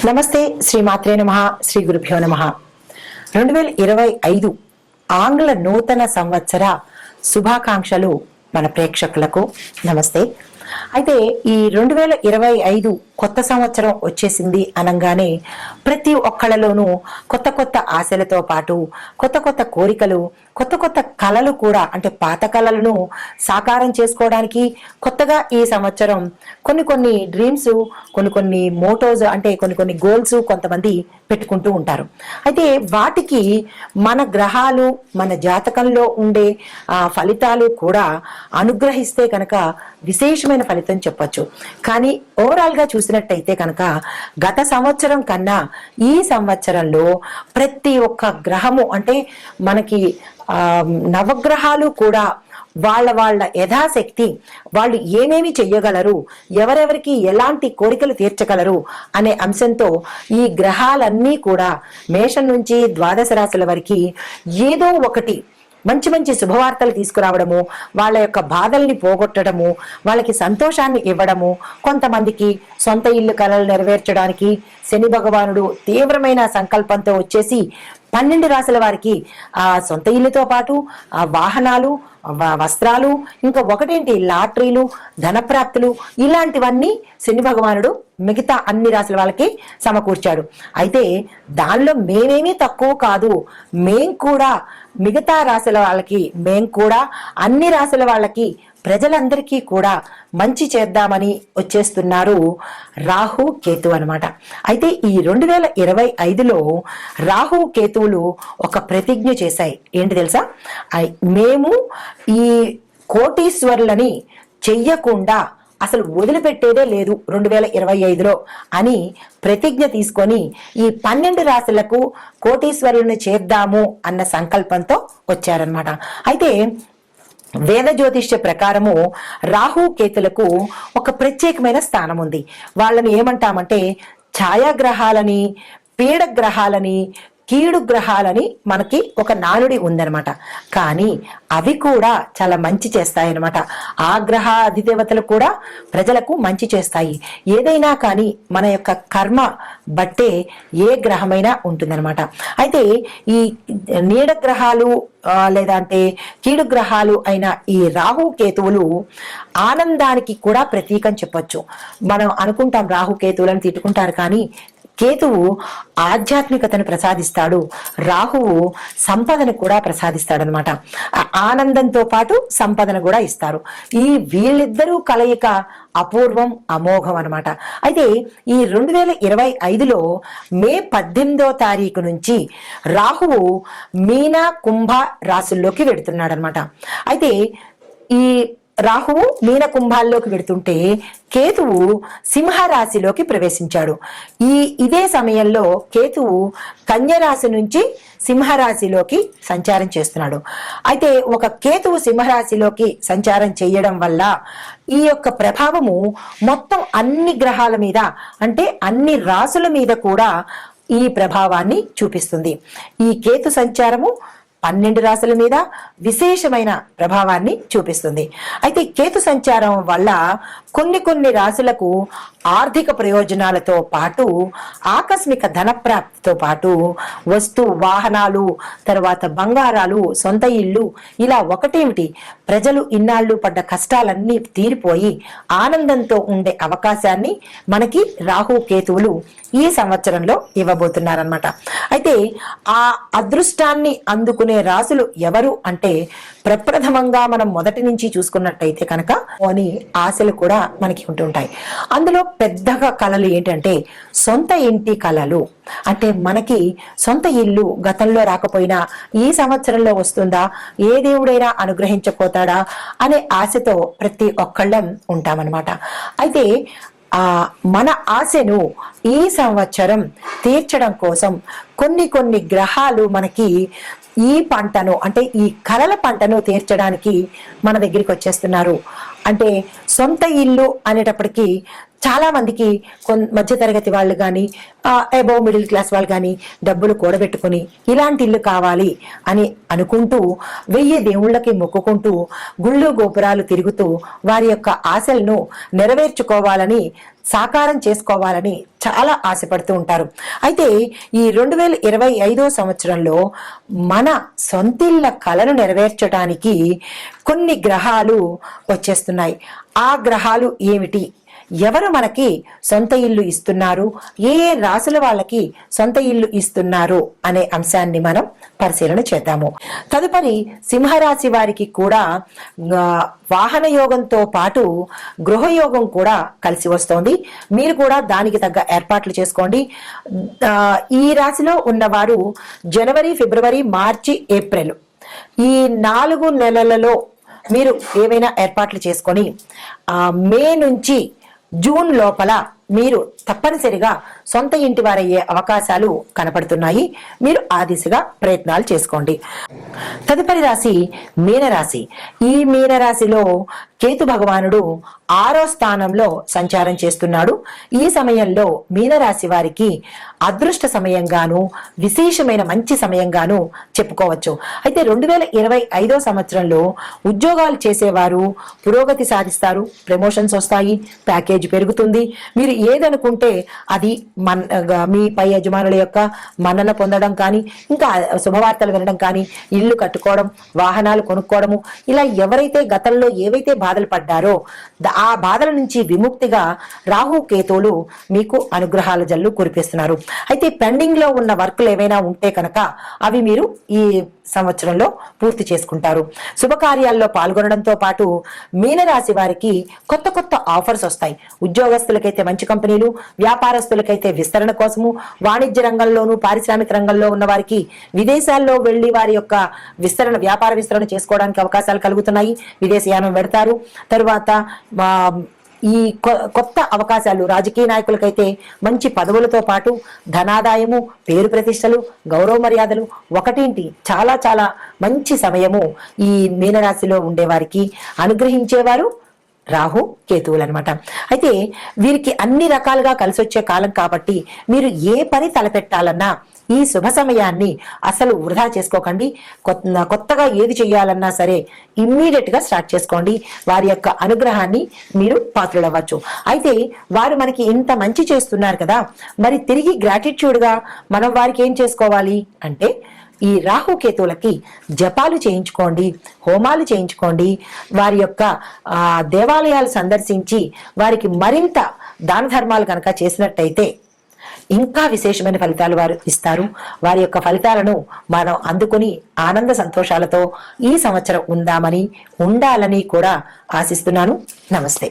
నమస్తే, శ్రీమాత్రే నమః, శ్రీ గురుభ్యో నమః. 2025 ఆంగ్ల నూతన సంవత్సర శుభాకాంక్షలు మన ప్రేక్షకులకు. నమస్తే. అయితే ఈ 2025 కొత్త సంవత్సరం వచ్చేసింది అనగానే ప్రతి ఒక్కళ్ళలోనూ కొత్త కొత్త ఆశలతో పాటు కొత్త కొత్త కోరికలు, కొత్త కొత్త కళలు కూడా, అంటే పాత కళలను సాకారం చేసుకోవడానికి కొత్తగా ఈ సంవత్సరం కొన్ని డ్రీమ్స్, కొన్ని మోటోస్, అంటే కొన్ని గోల్స్ కొంతమంది పెట్టుకుంటూ ఉంటారు. అయితే వాటికి మన గ్రహాలు, మన జాతకంలో ఉండే ఫలితాలు కూడా అనుగ్రహిస్తే కనుక విశేషమైన ఫలితం చెప్పొచ్చు. కానీ ఓవరాల్ గా చూసినట్టయితే కనుక గత సంవత్సరం కన్నా ఈ సంవత్సరంలో ప్రతి ఒక్క గ్రహము, అంటే మనకి నవగ్రహాలు కూడా వాళ్ళ యథాశక్తి వాళ్ళు ఏమేమి చెయ్యగలరు, ఎవరెవరికి ఎలాంటి కోరికలు తీర్చగలరు అనే అంశంతో ఈ గ్రహాలన్నీ కూడా మేషం నుంచి ద్వాదశ రాశుల వరకు ఏదో ఒకటి మంచి శుభవార్తలు తీసుకురావడము, వాళ్ళ యొక్క బాధల్ని పోగొట్టడము, వాళ్ళకి సంతోషాన్ని ఇవ్వడము, కొంతమందికి సొంత ఇల్లు కలలు నెరవేర్చడానికి శని భగవానుడు తీవ్రమైన సంకల్పంతో వచ్చేసి 12 రాశుల వారికి ఆ సొంత ఇల్లుతో పాటు ఆ వాహనాలు, వస్త్రాలు, ఇంకా ఒకటేంటి లాటరీలు, ధనప్రాప్తులు, ఇలాంటివన్నీ శని భగవానుడు మిగతా అన్ని రాశుల వాళ్ళకి సమకూర్చాడు. అయితే దానిలో మేమేమీ తక్కువ కాదు, మేం కూడా మిగతా రాశుల వాళ్ళకి, మేం కూడా అన్ని రాశుల వాళ్ళకి, ప్రజలందరికీ కూడా మంచి చేద్దామని వచ్చేస్తున్నారు రాహు కేతు అనమాట. అయితే ఈ 2025లో రాహు కేతువులు ఒక ప్రతిజ్ఞ చేశాయి. ఏంటి తెలుసా? మేము ఈ కోటీశ్వరులని చెయ్యకుండా అసలు వదిలిపెట్టేదే లేదు 2025లో అని ప్రతిజ్ఞ తీసుకొని ఈ 12 రాశులకు కోటీశ్వరులను చేద్దాము అన్న సంకల్పంతో వచ్చారనమాట. అయితే వేద జ్యోతిష్య ప్రకారము రాహు కేతులకు ఒక ప్రత్యేకమైన స్థానం ఉంది. వాళ్ళని ఏమంటామంటే ఛాయాగ్రహాలని, పీడగ్రహాలని, కీడు గ్రహాలని మనకి ఒక నానుడి ఉందనమాట. కానీ అవి కూడా చాలా మంచి చేస్తాయన్నమాట. ఆ గ్రహ అధిదేవతలు కూడా ప్రజలకు మంచి చేస్తాయి. ఏదైనా కానీ మన యొక్క కర్మ బట్టే ఏ గ్రహమైనా ఉంటుందన్నమాట. అయితే ఈ నీడ గ్రహాలు లేదంటే కీడు గ్రహాలు అయిన ఈ రాహు కేతువులు ఆనందానికి కూడా ప్రతీకం చెప్పొచ్చు. మనం అనుకుంటాం రాహు కేతువులను తిట్టుకుంటారు, కానీ కేతువు ఆధ్యాత్మికతను ప్రసాదిస్తాడు, రాహువు సంపదను కూడా ప్రసాదిస్తాడనమాట. ఆనందంతో పాటు సంపదను కూడా ఇస్తారు. ఈ వీళ్ళిద్దరూ కలయిక అపూర్వం, అమోఘం అనమాట. అయితే ఈ 2025లో మే 18వ తారీఖు నుంచి రాహువు మీన, కుంభ రాశుల్లోకి వెడుతున్నాడు అనమాట. అయితే ఈ రాహువు మీన, కుంభాల్లోకి వెడుతుంటే కేతువు సింహరాశిలోకి ప్రవేశించాడు. ఇదే సమయంలో కేతువు కన్యరాశి నుంచి సింహరాశిలోకి సంచారం చేస్తున్నాడు. అయితే ఒక కేతువు సింహరాశిలోకి సంచారం చేయడం వల్ల ఈ యొక్క ప్రభావము మొత్తం అన్ని గ్రహాల మీద, అంటే అన్ని రాశుల మీద కూడా ఈ ప్రభావాన్ని చూపిస్తుంది. ఈ కేతు సంచారము 12 రాశుల మీద విశేషమైన ప్రభావాన్ని చూపిస్తుంది. అయితే కేతు సంచారం వల్ల కొన్ని రాశులకు ఆర్థిక ప్రయోజనాలతో పాటు ఆకస్మిక ధనప్రాప్తితో పాటు వస్తు వాహనాలు, తర్వాత బంగారాలు, సొంత ఇల్లు, ఇలా ఒకటేమిటి ప్రజలు ఇన్నాళ్ళు పడ్డ కష్టాలన్నీ తీరిపోయి ఆనందంతో ఉండే అవకాశాన్ని మనకి రాహు కేతువులు ఈ సంవత్సరంలో ఇవ్వబోతున్నారనమాట. అయితే ఆ అదృష్టాన్ని అందుకునే రాశులు ఎవరు అంటే ప్రప్రథమంగా మనం మొదటి నుంచి చూసుకున్నట్టయితే కనుక అని ఆశలు కూడా మనకి ఉంటుంటాయి. అందులో పెద్దగా కళలు ఏంటంటే సొంత ఇంటి కళలు. అంటే మనకి సొంత ఇల్లు గతంలో రాకపోయినా ఈ సంవత్సరంలో వస్తుందా, ఏ దేవుడైనా అనుగ్రహించపోతాడా అనే ఆశతో ప్రతి ఒక్కళ్ళం ఉంటామన్నమాట. అయితే మన ఆశను ఈ సంవత్సరం తీర్చడం కోసం కొన్ని గ్రహాలు మనకి ఈ పంటను, అంటే ఈ కలల పంటను తీర్చడానికి మన దగ్గరికి వచ్చేస్తున్నారు. అంటే సొంత ఇల్లు అనేటప్పటికీ చాలా మందికి మధ్య తరగతి వాళ్ళు కానీ అబౌవ్ మిడిల్ క్లాస్ వాళ్ళు కానీ డబ్బులు కూడబెట్టుకుని ఇలాంటి ఇల్లు కావాలి అని అనుకుంటూ 1000 దేవుళ్ళకి మొక్కుకుంటూ గుళ్ళు గోపురాలు తిరుగుతూ వారి యొక్క ఆశలను నెరవేర్చుకోవాలని, సాకారం చేసుకోవాలని చాలా ఆశపడుతూ ఉంటారు. అయితే ఈ 2025 సంవత్సరంలో మన సొంతిళ్ళ కలను నెరవేర్చడానికి కొన్ని గ్రహాలు వచ్చేస్తున్నాయి. ఆ గ్రహాలు ఏమిటి, ఎవరు మనకి సొంత ఇల్లు ఇస్తున్నారు, ఏ ఏ రాశుల వాళ్ళకి సొంత ఇల్లు ఇస్తున్నారు అనే అంశాన్ని మనం పరిశీలన చేద్దాము. తదుపరి సింహరాశి వారికి కూడా వాహన యోగంతో పాటు గృహయోగం కూడా కలిసి వస్తోంది. మీరు కూడా దానికి తగ్గ ఏర్పాట్లు చేసుకోండి. ఈ రాశిలో ఉన్నవారు జనవరి, ఫిబ్రవరి, మార్చి, ఏప్రిల్ ఈ 4 నెలలలో మీరు ఏవైనా ఏర్పాట్లు చేసుకొని మే నుంచి జూన్ లోపల మీరు తప్పనిసరిగా సొంత ఇంటి వారయ్యే అవకాశాలు కనపడుతున్నాయి. మీరు ఆ దిశగా ప్రయత్నాలు చేసుకోండి. తదుపరి రాశి మీనరాశి. ఈ మీనరాశిలో కేతు భగవానుడు 6వ స్థానంలో సంచారం చేస్తున్నాడు. ఈ సమయంలో మీనరాశి వారికి అదృష్ట సమయంగాను, విశేషమైన మంచి సమయంగాను చెప్పుకోవచ్చు. అయితే 2025 సంవత్సరంలో ఉద్యోగాలు చేసేవారు పురోగతి సాధిస్తారు, ప్రమోషన్స్ వస్తాయి, ప్యాకేజ్ పెరుగుతుంది. మీరు ఏదనుకుంటే అది మీ పై యజమానుల యొక్క మన్నన పొందడం కానీ, ఇంకా శుభవార్తలు వినడం కానీ, ఇల్లు కట్టుకోవడం, వాహనాలు కొనుక్కోవడము, ఇలా ఎవరైతే గతంలో ఏవైతే బాధలు పడ్డారో ఆ బాధల నుంచి విముక్తిగా రాహు కేతువులు మీకు అనుగ్రహాల జల్లు కురిపిస్తున్నారు. అయితే పెండింగ్ లో ఉన్న వర్కులు ఏవైనా ఉంటే కనుక అవి మీరు ఈ సంవత్సరంలో పూర్తి చేసుకుంటారు. శుభకార్యాల్లో పాల్గొనడంతో పాటు మీనరాశి వారికి కొత్త కొత్త ఆఫర్స్ వస్తాయి. ఉద్యోగస్తులకైతే మంచి కంపెనీలు, వ్యాపారస్తులకైతే విస్తరణ కోసము, వాణిజ్య రంగంలోను పారిశ్రామిక రంగంలో ఉన్న వారికి విదేశాల్లో వెళ్లి వారి యొక్క వ్యాపార విస్తరణ చేసుకోవడానికి అవకాశాలు కలుగుతున్నాయి. విదేశీయానం పెడతారు. తరువాత ఈ కొత్త అవకాశాలు రాజకీయ నాయకులకైతే మంచి పదవులతో పాటు ధనాదాయము, పేరు ప్రతిష్టలు, గౌరవ మర్యాదలు ఒకటింటి చాలా చాలా మంచి సమయము ఈ మీనరాశిలో ఉండేవారికి అనుగ్రహించేవారు రాహు కేతువులు అనమాట. అయితే వీరికి అన్ని రకాలుగా కలిసి వచ్చే కాలం కాబట్టి మీరు ఏ పని తలపెట్టాలన్నా ఈ శుభ సమయాన్ని అసలు వృధా చేసుకోకండి. కొత్తగా ఏది చేయాలన్నా సరే ఇమ్మీడియట్ గా స్టార్ట్ చేసుకోండి. వారి యొక్క అనుగ్రహాన్ని మీరు పాత్రలవ్వచ్చు. అయితే వారు మనకి ఇంత మంచి చేస్తున్నారు కదా, మరి తిరిగి గ్రాటిట్యూడ్ గా మనం వారికి ఏం చేసుకోవాలి అంటే ఈ రాహుకేతువులకి జపాలు చేయించుకోండి, హోమాలు చేయించుకోండి. వారి యొక్క దేవాలయాలు సందర్శించి వారికి మరింత దాన ధర్మాలు కనుక చేసినట్టయితే ఇంకా విశేషమైన ఫలితాలు వారు ఇస్తారు. వారి యొక్క ఫలితాలను మనం అందుకొని ఆనంద సంతోషాలతో ఈ సంవత్సరం ఉండాలని కూడా ఆశిస్తున్నాను. నమస్తే.